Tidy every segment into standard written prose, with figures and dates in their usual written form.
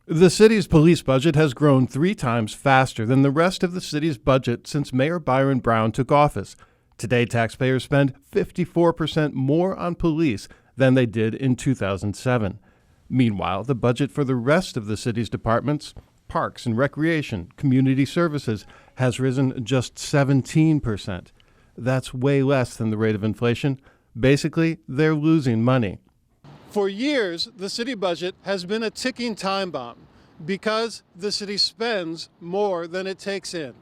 The city's police budget has grown 3 times faster than the rest of the city's budget since Mayor Byron Brown took office. Today, taxpayers spend 54% more on police than they did in 2007. Meanwhile, the budget for the rest of the city's departments, parks and recreation, community services, has risen just 17%. That's way less than the rate of inflation. Basically, they're losing money. For years, the city budget has been a ticking time bomb because the city spends more than it takes in.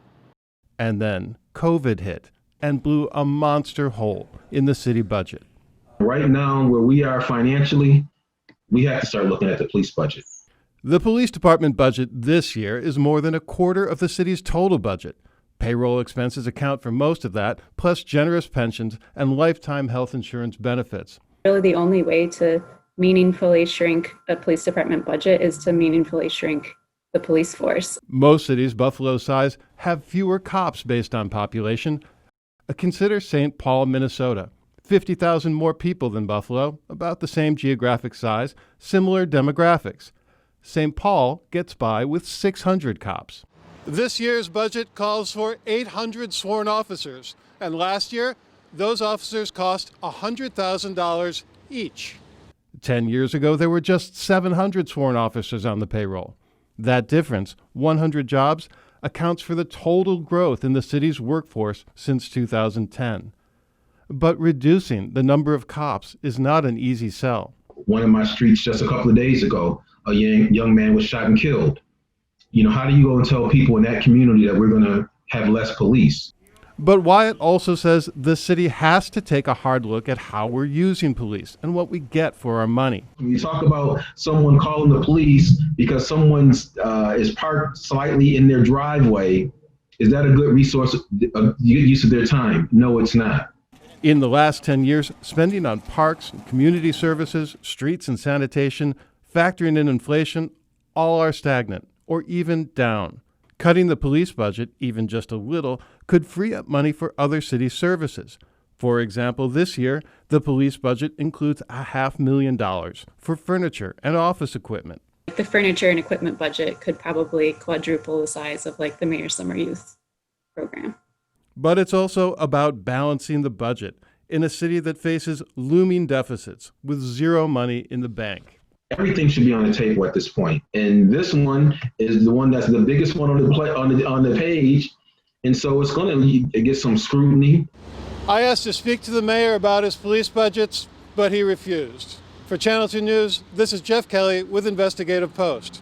And then COVID hit and blew a monster hole in the city budget. Right now, where we are financially, we have to start looking at the police budget. The police department budget this year is more than a quarter of the city's total budget. Payroll expenses account for most of that, plus generous pensions and lifetime health insurance benefits. Really, the only way to meaningfully shrink a police department budget is to meaningfully shrink the police force. Most cities Buffalo's size have fewer cops based on population. Consider St. Paul, Minnesota. 50,000 more people than Buffalo, about the same geographic size, similar demographics. St. Paul gets by with 600 cops. This year's budget calls for 800 sworn officers, and last year, those officers cost $100,000 each. 10 years ago, there were just 700 sworn officers on the payroll. That difference, 100 jobs, accounts for the total growth in the city's workforce since 2010. But reducing the number of cops is not an easy sell. One of my streets just a couple of days ago, a young man was shot and killed. How do you go and tell people in that community that we're going to have less police? But Wyatt also says the city has to take a hard look at how we're using police and what we get for our money. When you talk about someone calling the police because someone is parked slightly in their driveway, is that a good resource, a good use of their time? No, it's not. In the last 10 years, spending on parks, community services, streets and sanitation, factoring in inflation, all are stagnant or even down. Cutting the police budget, even just a little, could free up money for other city services. For example, this year, the police budget includes $500,000 for furniture and office equipment. The furniture and equipment budget could probably quadruple the size of the Mayor's Summer Youth program. But it's also about balancing the budget in a city that faces looming deficits with zero money in the bank. Everything should be on the table at this point. And this one is the one that's the biggest one on the page. And so it's going to get some scrutiny. I asked to speak to the mayor about his police budgets, but he refused. For Channel 2 News, this is Geoff Kelly with Investigative Post.